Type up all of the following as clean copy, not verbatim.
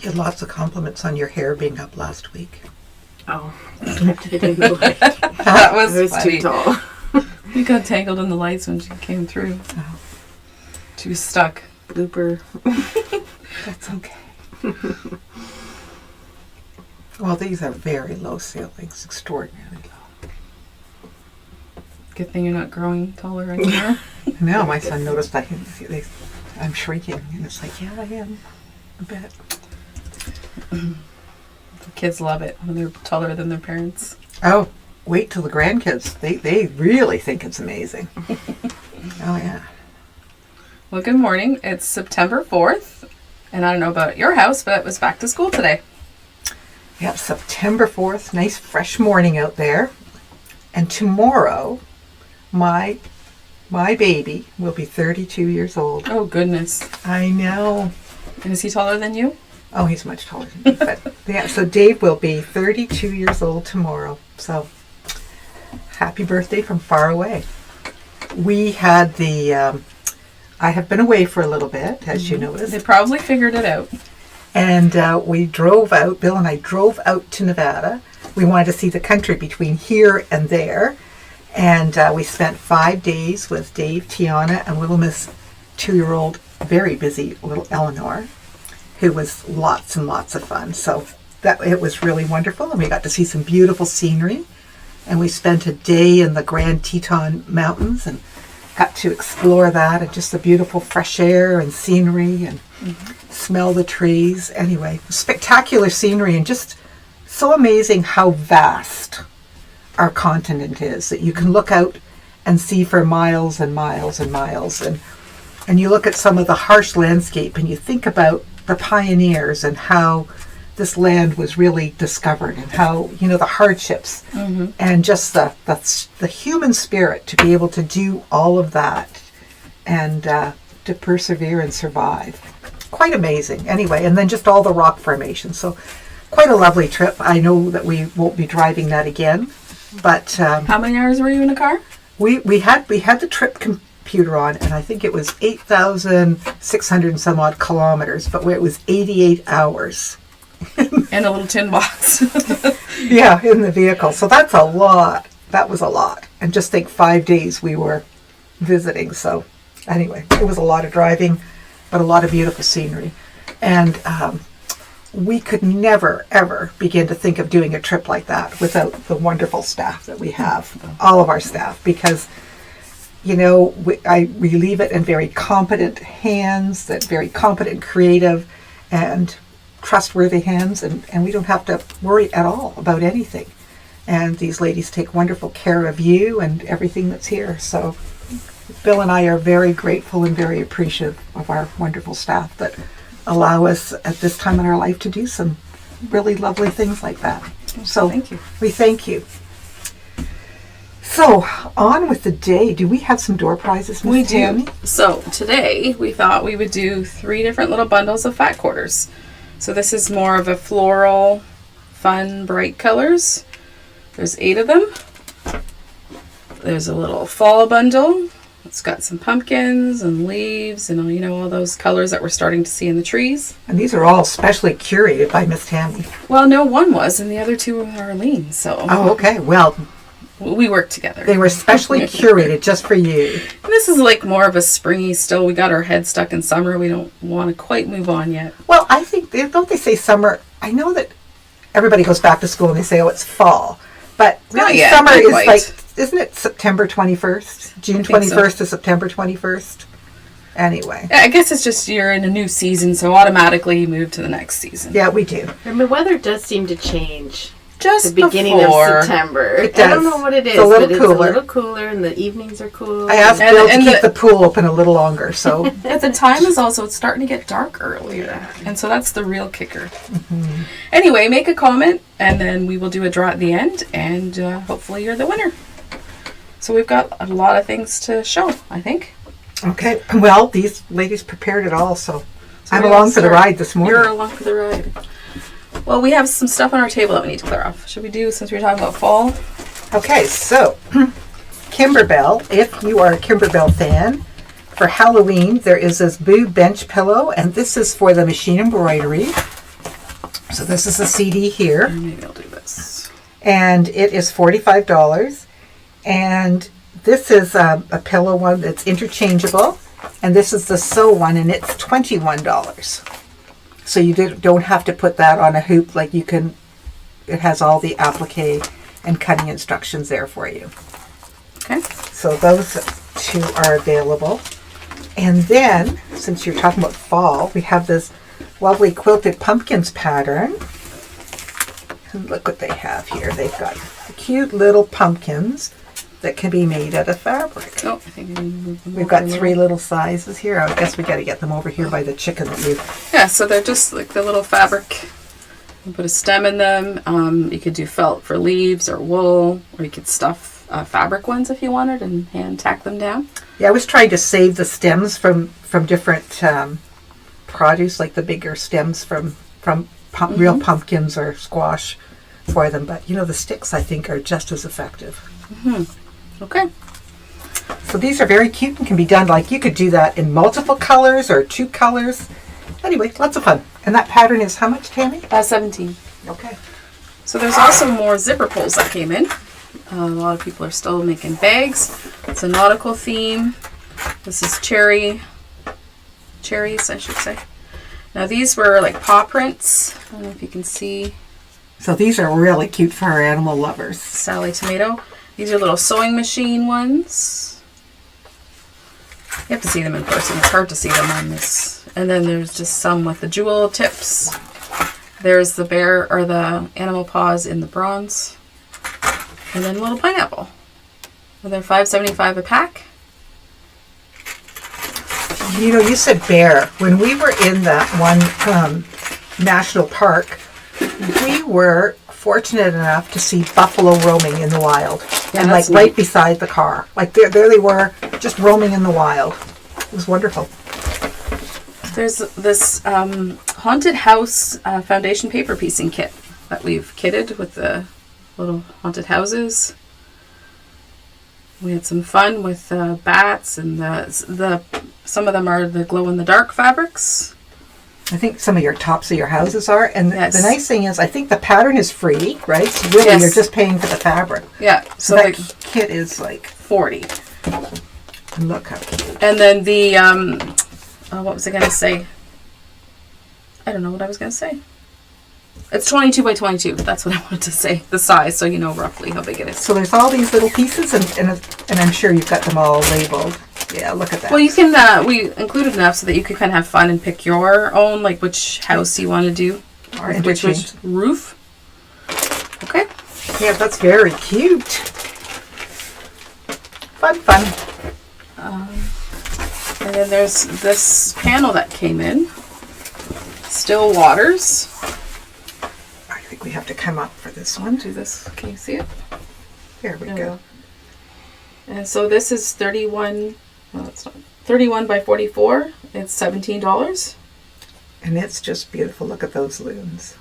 Get lots of compliments on your hair being up last week. Oh, I didn't know it. That was too tall. You got tangled in the lights when she came through. Oh. She was stuck. Blooper. That's okay. Well, these are very low ceilings, extraordinarily low. Good thing you're not growing taller anymore. Now my son noticed I'm shrinking, and it's like, yeah, I am. I bet. The kids love it when they're taller than their parents. Oh, wait till the grandkids. They really think it's amazing. Oh, yeah. Well, good morning. It's September 4th, and I don't know about your house, but it was back to school today. Yeah, September 4th. Nice fresh morning out there. And tomorrow, my baby will be 32 years old. Oh, goodness. I know. And is he taller than you? Oh, he's much taller than me. But yeah, so Dave will be 32 years old tomorrow. So happy birthday from far away. We had I have been away for a little bit, as you noticed. They probably figured it out. And we drove out, Bill and I drove out to Nevada. We wanted to see the country between here and there. And we spent 5 days with Dave, Tiana, and little Miss 2-year-old, very busy little Eleanor, who was lots and lots of fun. So it was really wonderful. And we got to see some beautiful scenery. And we spent a day in the Grand Teton Mountains and got to explore that, and just the beautiful fresh air and scenery and smell the trees. Anyway, spectacular scenery, and just so amazing how vast our continent is, that you can look out and see for miles and miles and miles. And you look at some of the harsh landscape and you think about the pioneers and how this land was really discovered, and how, the hardships and just the human spirit to be able to do all of that and to persevere and survive. Quite amazing. Anyway, and then just all the rock formations. So quite a lovely trip. I know that we won't be driving that again, but How many hours were you in the car? we had the trip computer on, and I think it was 8,600 and some odd kilometers, but it was 88 hours. In a little tin box. Yeah, in the vehicle. So that's a lot. That was a lot. And just think 5 days we were visiting. So anyway, it was a lot of driving, but a lot of beautiful scenery. And we could never, ever begin to think of doing a trip like that without the wonderful staff that we have, all of our staff, because, we leave it in very competent hands, that very competent, creative, and trustworthy hands, and we don't have to worry at all about anything. And these ladies take wonderful care of you and everything that's here. So Bill and I are very grateful and very appreciative of our wonderful staff that allow us at this time in our life to do some really lovely things like that. So thank you. We thank you. So on with the day. Do we have some door prizes, Miss We Tammy? do. So today we thought we would do 3 different little bundles of fat quarters. So this is more of a floral, fun, bright colors. There's 8 of them. There's a little fall bundle. It's got some pumpkins and leaves and all those colors that we're starting to see in the trees. And these are all specially curated by Miss Tammy. Well, no, one was, and the other 2 are Arlene. So Oh, okay. Well, we work together. they were specially curated just for you. And this is like more of a springy still. We got our head stuck in summer. We don't want to quite move on yet. Well, I think, don't they say summer? I know that everybody goes back to school and they say, oh, it's fall. But really, yet, summer not is quite. like, isn't it September 21st? June 21st to September 21st? Anyway. I guess it's just you're in a new season, so automatically you move to the next season. Yeah, we do. And the weather does seem to change. Just The beginning before. of September. It does. I don't know what it is, It's a little but it's cooler. a little cooler, and the evenings are cool. I asked And- Bill and to keep the- the pool open a little longer, so But the time is also, it's starting to get dark earlier. And so that's the real kicker. Anyway, make a comment, and then we will do a draw at the end, and hopefully you're the winner. So we've got a lot of things to show, I think. okay. Well, these ladies prepared it all, so I'm we're along gonna for the start. ride this morning. You're along for the ride. Well, we have some stuff on our table that we need to clear off. Should we do, since we're talking about fall? Okay, so Kimberbell, if you are a Kimberbell fan, for Halloween there is this Boo bench pillow, and this is for the machine embroidery. So this is the CD here, Maybe I'll do this. and it is $45. And this is a pillow one that's interchangeable, and this is the sew one, and it's $21. So you don't have to put that on a hoop. Like you can, it has all the applique and cutting instructions there for you. Okay. So those two are available. And then, since you're talking about fall, we have this lovely quilted pumpkins pattern. And look what they have here. They've got cute little pumpkins that can be made out of fabric. Oh, I think We've got 3 little sizes here. I guess we got to get them over here by the chicken that you... Yeah, so they're just like the little fabric. You put a stem in them. You could do felt for leaves or wool, or you could stuff fabric ones if you wanted and hand tack them down. Yeah, I was trying to save the stems from different produce, like the bigger stems from real pumpkins or squash for them. But, you know, the sticks, I think, are just as effective. Okay. So these are very cute and can be done, like you could do that in multiple colors or 2 colors. Anyway, lots of fun. And that pattern is how much, Tammy? 17. Okay. So there's also more zipper pulls that came in. A lot of people are still making bags. It's a nautical theme. This is cherries, I should say. Now these were like paw prints. I don't know if you can see. So these are really cute for our animal lovers. Sally Tomato. These are little sewing machine ones. You have to see them in person. It's hard to see them on this. And then there's just some with the jewel tips. There's the bear or the animal paws in the bronze. And then a little pineapple. And they're $5.75 a pack. You know, you said bear. When we were in that one national park, we were fortunate enough to see buffalo roaming in the wild. Yeah, and like right beside the car. Like there they were, just roaming in the wild. It was wonderful. There's this haunted house foundation paper piecing kit that we've kitted with the little haunted houses. We had some fun with bats and the some of them are the glow in the dark fabrics. I think some of your tops of your houses are. And Yes. the nice thing is, I think the pattern is free, right? So really, Yes. you're just paying for the fabric. Yeah, So so that like kit is like, 40. look how cute. And then the what was I gonna say? I don't know what I was gonna say. It's 22 by 22. That's what I wanted to say. The size, so you know roughly how big it is. So there's all these little pieces, and I'm sure you've got them all labeled. Yeah, look at that. Well, you can. We included enough so that you could kind of have fun and pick your own, like which house you want to do, Or which interchange. roof. Okay. Yeah, that's very cute. Fun. And then there's this panel that came in. Still waters. I think we have to come up for this one. Do this. Can you see it? There we There we go. go. And so this is 31. No, it's not. 31 by 44. It's $17. And it's just beautiful. Look at those looms.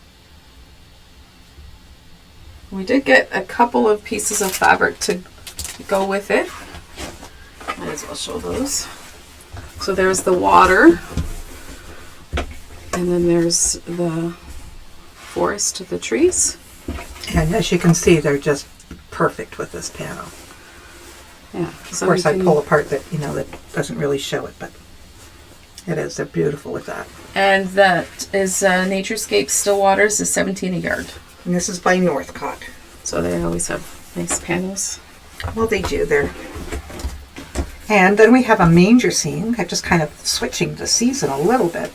We did get a couple of pieces of fabric to go with it. Might as well show those. So there's the water. And then there's the forest of the trees. And as you can see, they're just perfect with this panel. Yeah. Of course, I pull apart that doesn't really show it, but it is. They're beautiful with that. And that is Naturescape Still Waters is $17 a yard. And this is by Northcott. So they always have nice panels. Well, they do. And then we have a manger scene. I'm just kind of switching the season a little bit.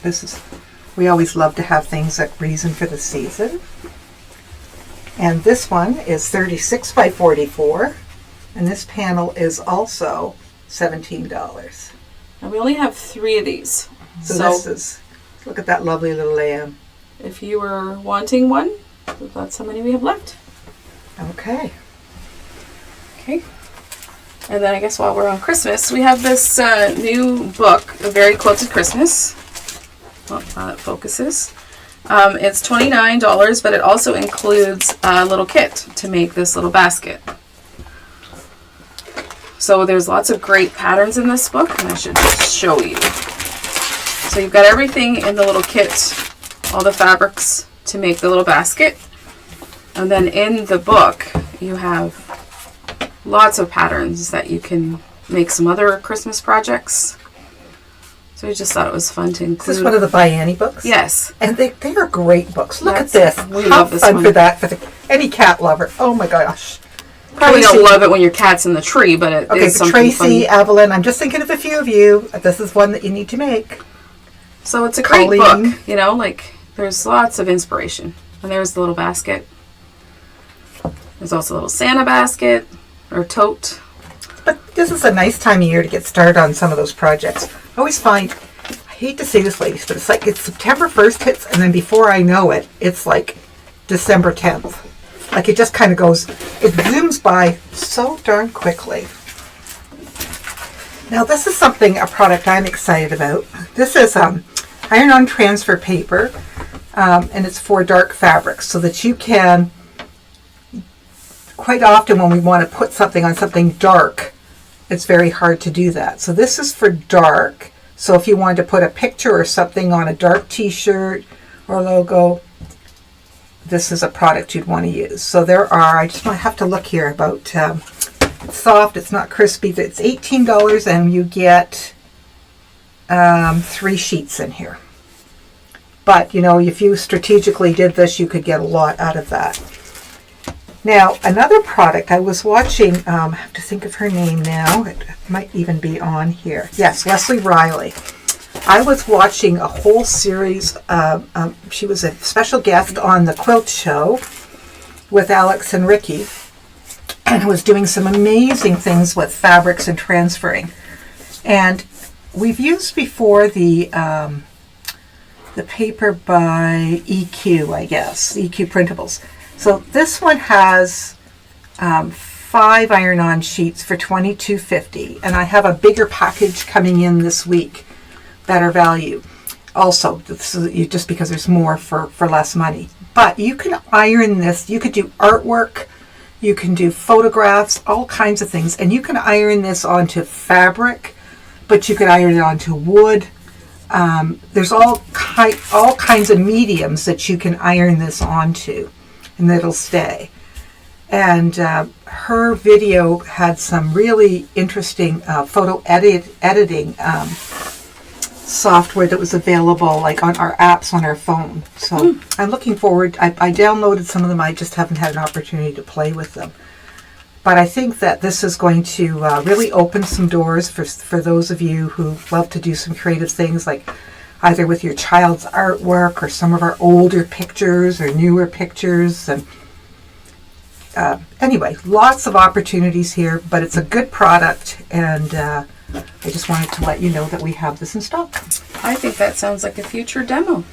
We always love to have things that reason for the season. And this one is 36 by 44. And this panel is also $17. And we only have 3 of these. So this is, look at that lovely little lamb. If you were wanting one, that's how many we have left. Okay. Okay. And then I guess while we're on Christmas, we have this new book, A Very Quilted Christmas. Oh, now it focuses. It's $29, but it also includes a little kit to make this little basket. So there's lots of great patterns in this book, and I should just show you. So you've got everything in the little kit, all the fabrics to make the little basket. And then in the book, you have lots of patterns that you can make some other Christmas projects. So I just thought it was fun to include. This is one of the By Annie books? Yes. And they are great books. Look That's, at this. we How love this fun one. for that. For any cat lover. Oh my gosh. Probably Tracy- don't love it when your cat's in the tree, but it Okay, is but something Tracy, fun. Evelyn, I'm just thinking of a few of you. This is one that you need to make. So it's a great Colleen. book, you know, like there's lots of inspiration. And there's the little basket. There's also a little Santa basket or tote. But this is a nice time of year to get started on some of those projects. I always find, I hate to say this, ladies, but it's like it's September 1st hits, and then before I know it, it's like December 10th. Like it just kind of goes, it zooms by so darn quickly. Now this is a product I'm excited about. This is iron-on transfer paper, and it's for dark fabrics so that you can, quite often when we want to put something on something dark, it's very hard to do that. So this is for dark. So if you wanted to put a picture or something on a dark t-shirt or logo, this is a product you'd want to use. So there are, I just might have to look here about, it's soft, it's not crispy, it's $18 and you get 3 sheets in here. But, you know, if you strategically did this, you could get a lot out of that. Now, another product I was watching, I have to think of her name now. It might even be on here. Yes, Leslie Riley. I was watching a whole series. She was a special guest on the Quilt Show with Alex and Ricky, and was doing some amazing things with fabrics and transferring. And we've used before the paper by EQ, I guess, EQ Printables. So this one has 5 iron-on sheets for $22.50, and I have a bigger package coming in this week, better value. Also, this is just because there's more for less money. But you can iron this. You could do artwork, you can do photographs, all kinds of things, and you can iron this onto fabric, but you could iron it onto wood. There's all kinds of mediums that you can iron this onto, and it'll stay. And her video had some really interesting photo editing software that was available like on our apps on our phone. So I'm looking forward. I downloaded some of them. I just haven't had an opportunity to play with them. But I think that this is going to really open some doors for those of you who love to do some creative things, like either with your child's artwork or some of our older pictures or newer pictures. And anyway, lots of opportunities here, but it's a good product, and I just wanted to let you know that we have this in stock. I think that sounds like a future demo.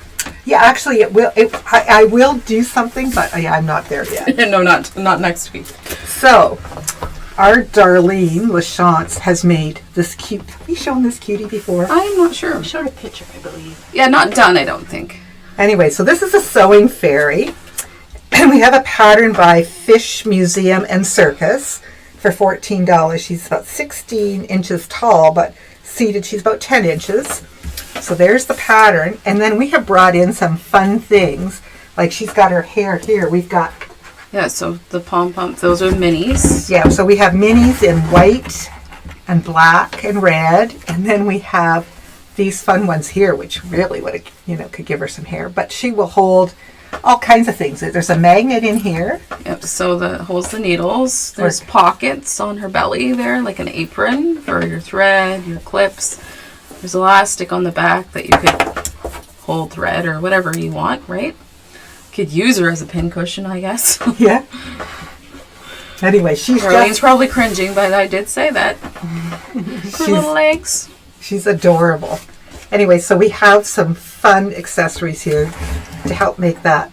Yeah, actually, it will. I will do something, but I'm not there yet. No, not next week. So, our Darlene Lachance has made this cute. Have we shown this cutie before? I'm not sure. I showed a picture, I believe. Yeah, not done, I don't think. Anyway, so this is a sewing fairy. And we have a pattern by Fish Museum and Circus for $14. She's about 16 inches tall, but seated she's about 10 inches. So there's the pattern. And then we have brought in some fun things. Like she's got her hair here. We've got... Yeah, so the pom-pom, those are minis. Yeah, so we have minis in white and black and red. And then we have these fun ones here, which really would, could give her some hair. But she will hold all kinds of things. There's a magnet in here. Yep, so that holds the needles. There's pockets on her belly there, like an apron for your thread, your clips. There's elastic on the back that you could hold thread or whatever you want, right? Could use her as a pincushion, I guess. Yeah. Anyway, she's Darlene's probably cringing, but I did say that. Her little legs. She's adorable. Anyway, so we have some fun accessories here to help make that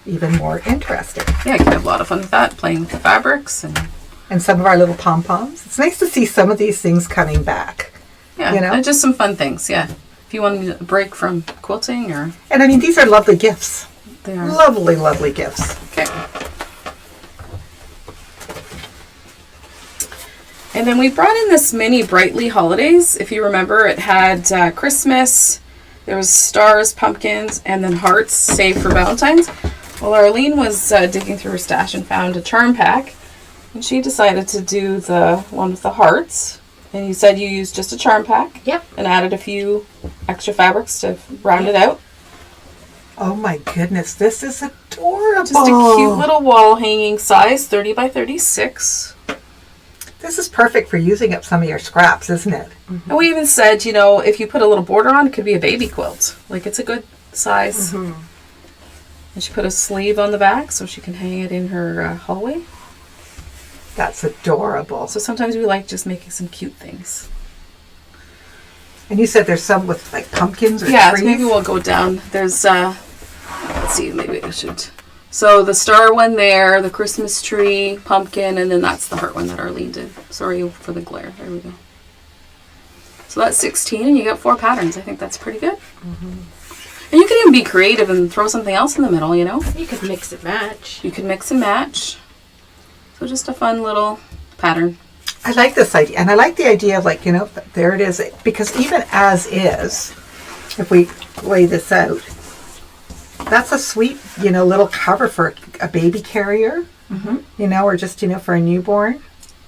even more interesting. Yeah, you can have a lot of fun with that, playing with the fabrics and some of our little pom-poms. It's nice to see some of these things coming back. Yeah, just some fun things, yeah. If you want a break from quilting or... And I mean, these are lovely gifts. They are. Lovely, lovely gifts. Okay. And then we brought in this mini Brightly Holidays. If you remember, it had Christmas, There was stars, pumpkins, and then hearts saved for Valentine's. Well, Arlene was digging through her stash and found a charm pack, and she decided to do the one with the hearts. And you said you used just a charm pack? Yep. And added a few extra fabrics to round it out. Oh my goodness, this is adorable. Just a cute little wall hanging size, 30 by 36. This is perfect for using up some of your scraps, isn't it? And we even said, you know, if you put a little border on, it could be a baby quilt. Like, it's a good size. And she put a sleeve on the back so she can hang it in her hallway. That's adorable. So sometimes we like just making some cute things. And you said there's some with like pumpkins or Yeah, trees? so maybe we'll go down. There's, let's see, maybe I should. So the star one there, the Christmas tree, pumpkin, and then that's the heart one that Arlene did. Sorry for the glare. There we go. So that's 16, and you got 4 patterns. I think that's pretty good. And you can even be creative and throw something else in the middle, you know? You could mix and match. You can mix and match. So just a fun little pattern. I like this idea. And I like the idea of like, you know, there it is. Because even as is, if we lay this out, that's a sweet, you know, little cover for a baby carrier, you know, or just, you know, for a newborn.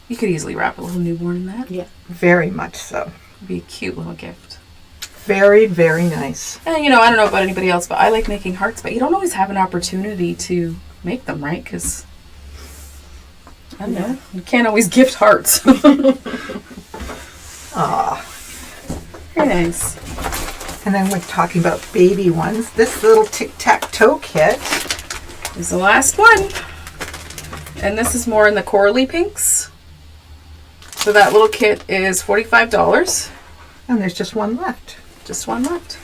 You could easily wrap a little newborn in that. Yeah. Very much so. It'd be a cute little gift. Very, very nice. And, you know, I don't know about anybody else, but I like making hearts, but you don't always have an opportunity to make them, right? Because, I don't know, you can't always gift hearts. Ah. Very nice. And then we're talking about baby ones. This little tic-tac-toe kit. Is the last one. And this is more in the corally pinks. So that little kit is $45. And there's just one left. Just one left.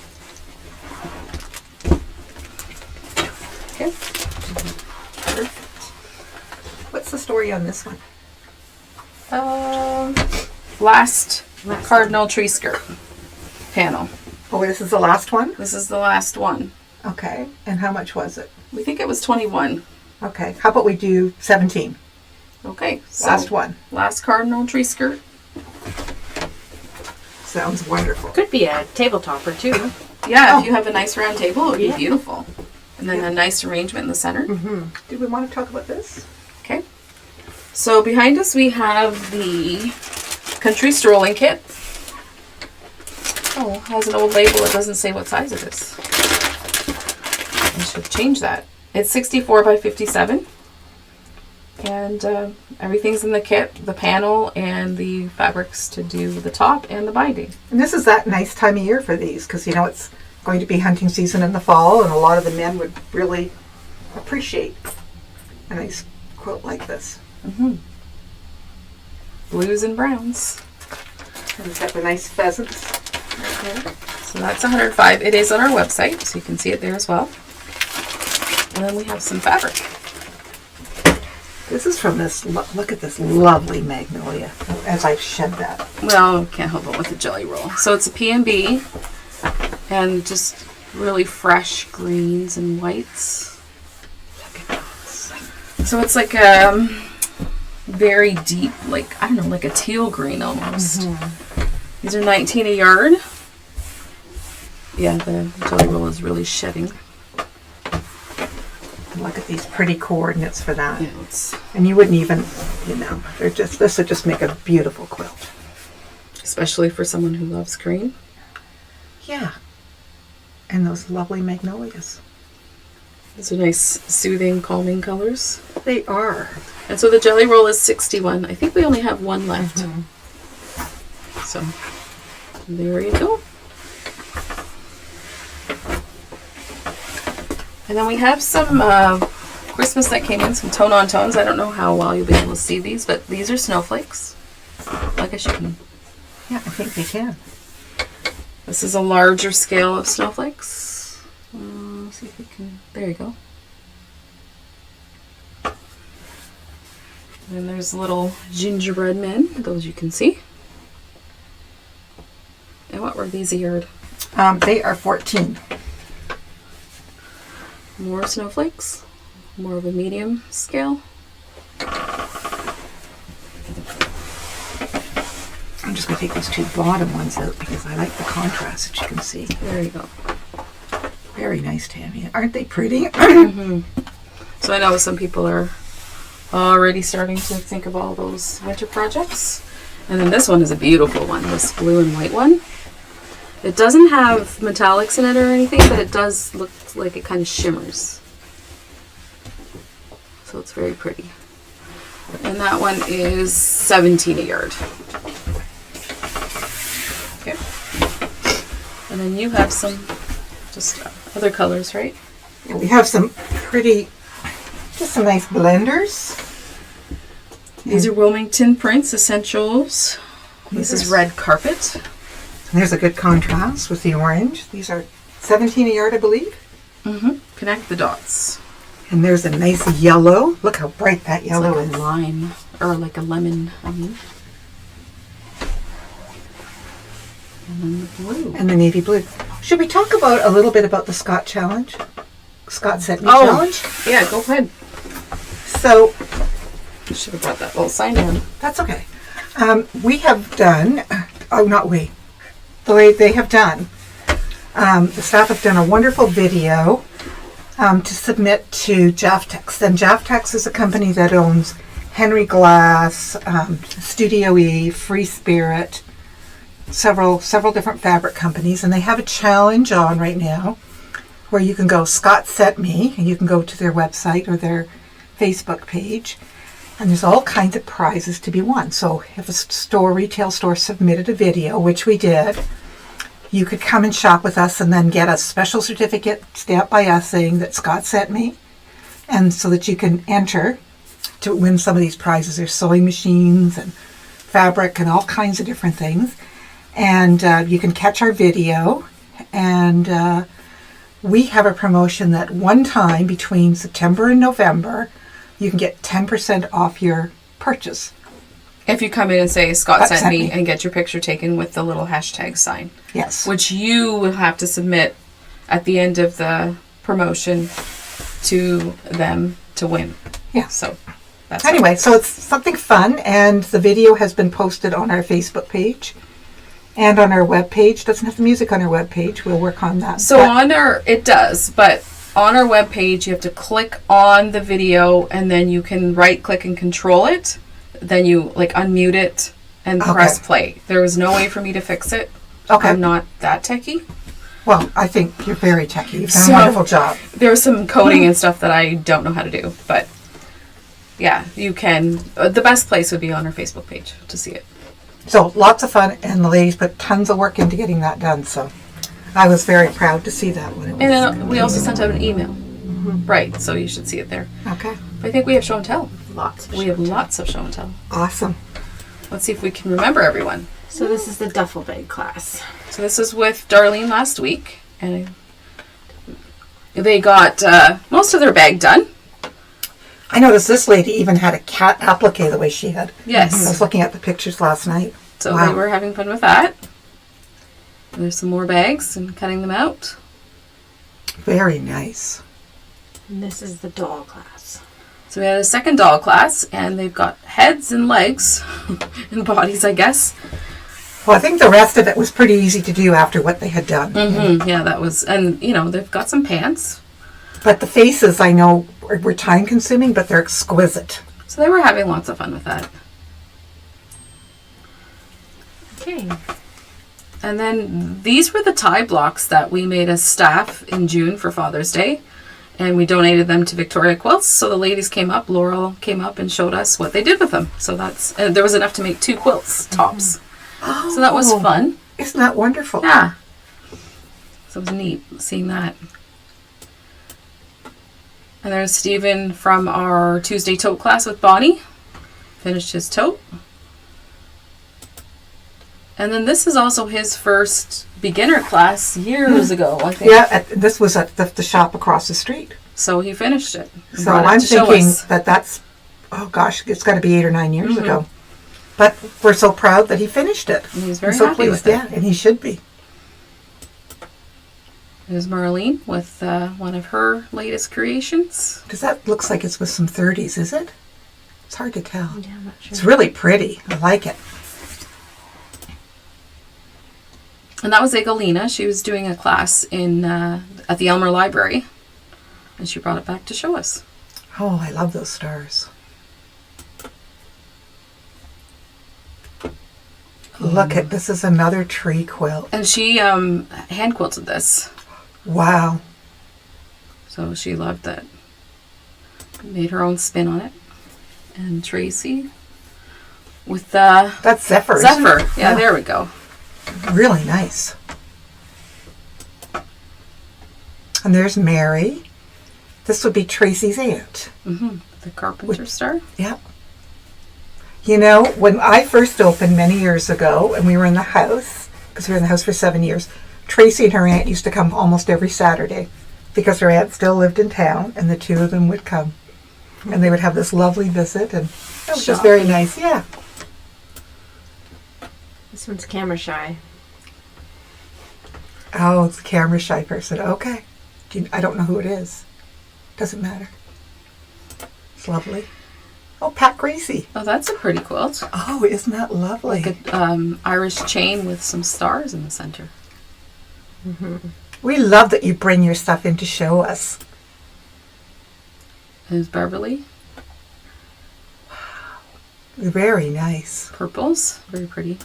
Okay. Perfect. What's the story on this one? Last cardinal tree skirt panel. Oh, this is the last one? This is the last one. Okay. And how much was it? We think it was 21. Okay. How about we do 17? Okay. So Last one. Last cardinal tree skirt. Sounds wonderful. Could be a tabletop or two. Yeah, Oh. if you have a nice round table, it would be Yeah. beautiful. And then a nice arrangement in the center. Did we want to talk about this? Okay. So behind us we have the country strolling kit. Oh, it has an old label. It doesn't say what size it is. I should change that. It's 64 by 57. And everything's in the kit, the panel and the fabrics to do the top and the binding. And this is that nice time of year for these because, you know, it's going to be hunting season in the fall and a lot of the men would really appreciate a nice quilt like this. Blues and browns. And it's got the nice pheasants. So that's $105. It is on our website, so you can see it there as well. And then we have some fabric. This is from this, look at this lovely magnolia as I shed that. Well, can't help it with the jelly roll. So it's a P&B and just really fresh greens and whites. Look at this. So it's like very deep, like, I don't know, like a teal green almost. These are $19 a yard. Yeah, the jelly roll is really shedding. And look at these pretty coordinates for that. Yeah, it's And you wouldn't even, you know, they're just, this would just make a beautiful quilt. especially for someone who loves green. Yeah. And those lovely magnolias. These are nice, soothing, calming colors. They are. And so the jelly roll is 61. I think we only have one left. So there you go. And then we have some Christmas that came in, some tone on tones. I don't know how well you'll be able to see these, but these are snowflakes. I guess you can. Yeah, I think they can. This is a larger scale of snowflakes. See if we can. There you go. And there's little gingerbread men. Those you can see. And what were these a yard? They are 14. More snowflakes. More of a medium scale. I'm just going to take those two bottom ones out because I like the contrast that you can see. There you go. Very nice, Tami. Aren't they pretty? So I know some people are already starting to think of all those winter projects. And then this one is a beautiful one, this blue and white one. It doesn't have metallics in it or anything, but it does look like it kind of shimmers. So it's very pretty. And that one is $17 a yard. Okay. And then you have some just other colors, right? Yeah, we have some pretty, just some nice blenders. These are Wilmington Prince Essentials. This is Red Carpet. And there's a good contrast with the orange. These are $17 a yard, I believe. Connect the dots. And there's a nice yellow. Look how bright that It's yellow like is. a lime, or like a lemon, I mean. And then the blue. And the navy blue. Should we talk about a little bit about the Scott Challenge? Scott Sent Me Challenge? Yeah, go ahead. So, I should have brought that little sign down. that's okay. We have done, they have done, the staff have done a wonderful video to submit to Jaftex. And Jaftex is a company that owns Henry Glass, Studio E, Free Spirit, several different fabric companies. And they have a challenge on right now where you can go Scott Sent Me, and you can go to their website or their Facebook page. And there's all kinds of prizes to be won. So if a retail store submitted a video, which we did, you could come and shop with us and then get a special certificate stamped by us saying that Scott sent me. And so that you can enter to win some of these prizes. There's sewing machines and fabric and all kinds of different things. And you can catch our video. And we have a promotion that one time between September and November, you can get 10% off your purchase. If you come in and say Scott sent me and get your picture taken with the little hashtag sign. Yes. Which you will have to submit at the end of the promotion to them to win. Yeah. So that's anyway, so it's something fun, and the video has been posted on our Facebook page and on our webpage. Doesn't have the music on our webpage. We'll work on that. So it does, but on our webpage, you have to click on the video, and then you can right click and control it. Then you unmute it and press play. There was no way for me to fix it. Okay. I'm not that techie. Well, I think you're very techie. You've done a wonderful job. There was some coding and stuff that I don't know how to do, but yeah, you can. The best place would be on our Facebook page to see it. So lots of fun, and the ladies put tons of work into getting that done. So I was very proud to see that one. And then we also sent out an email. Right, so you should see it there. Okay. But I think we have show and tell. We have lots of show and tell. Awesome. Let's see if we can remember everyone. So this is the duffel bag class. So this is with Darlene last week, and they got most of their bag done. I noticed this lady even had a cat applique the way she had. Yes. I was looking at the pictures last night. So they were having fun with that. And there's some more bags and cutting them out. Very nice. And this is the doll class. So we had a second doll class, and they've got heads and legs and bodies, I guess. Well, I think the rest of it was pretty easy to do after what they had done. Mm-hmm. Yeah, that was, and they've got some pants. But the faces, I know, were time consuming, but they're exquisite. So they were having lots of fun with that. Okay. And then these were the tie blocks that we made as staff in June for Father's Day. And we donated them to Victoria Quilts. So the ladies came up, Laurel came up and showed us what they did with them. So there was enough to make 2 quilts, tops. Oh, So that was fun. Isn't that wonderful? Yeah. So it was neat seeing that. And there's Stephen from our Tuesday tote class with Bonnie. Finished his tote. And then this is also his first beginner class years ago, I think. Yeah, this was at the shop across the street. So he finished it. So I'm thinking that's, oh gosh, it's got to be 8 or 9 years ago. But we're so proud that he finished it. And he's very so happy pleased, with it. yeah, and he should be. There's Marlene with one of her latest creations. Because that looks like it's with some 30s, is it? It's hard to tell. Yeah, I'm not sure. It's really pretty. I like it. And that was Egalina. She was doing a class in at the Elmer Library, and she brought it back to show us. Oh, I love those stars. Look at this is another tree quilt. And she hand quilted this, Wow. so she loved that. Made her own spin on it. And Tracy with That's Zephyr. isn't Zephyr. it? Yeah, there we go. Really nice. And there's Mary. This would be Tracy's aunt. The carpenter star. Yeah. You know, when I first opened many years ago and we were in the house, because we were in the house for 7 years, Tracy and her aunt used to come almost every Saturday because her aunt still lived in town and the two of them would come. And they would have this lovely visit and it was just very nice. Yeah. This one's camera shy. Oh, it's a camera shy person. Okay. I don't know who it is. Doesn't matter. It's lovely. Oh, Pat Gracie. Oh, that's a pretty quilt. Oh, isn't that lovely? Like a Irish chain with some stars in the center. We love that you bring your stuff in to show us. There's Beverly. Very nice. Purples. Very pretty.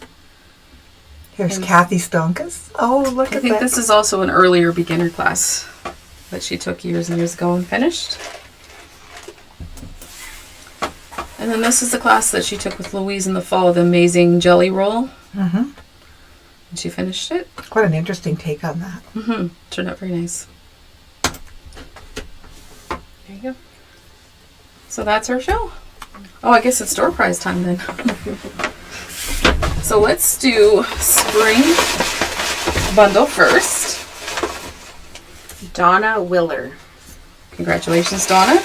Here's And- Kathy Stonkus. Oh, look I at think that. this is also an earlier beginner class that she took years and years ago and finished. And then this is the class that she took with Louise in the fall, the amazing jelly roll. Mm-hmm. And she finished it. What an interesting take on that. Turned out very nice. There you go. So that's our show. Oh, I guess it's door prize time then. So let's do spring bundle first. Donna Willer. Congratulations, Donna.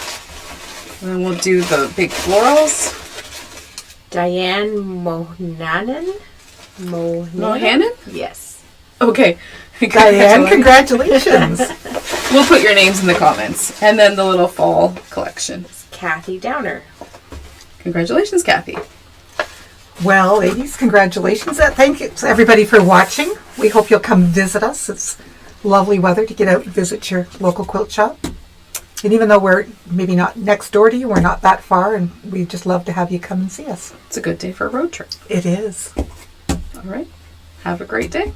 And then we'll do the big florals. Diane Mohanan. Mohanan? Yes. Okay. Diane, congratulations. We'll put your names in the comments. And then the little fall collection. Kathy Downer. Congratulations, Kathy. Well, ladies, congratulations. Thank you to everybody for watching. We hope you'll come visit us. It's lovely weather to get out and visit your local quilt shop. And even though we're maybe not next door to you, we're not that far, and we'd just love to have you come and see us. It's a good day for a road trip. It is. All right. Have a great day.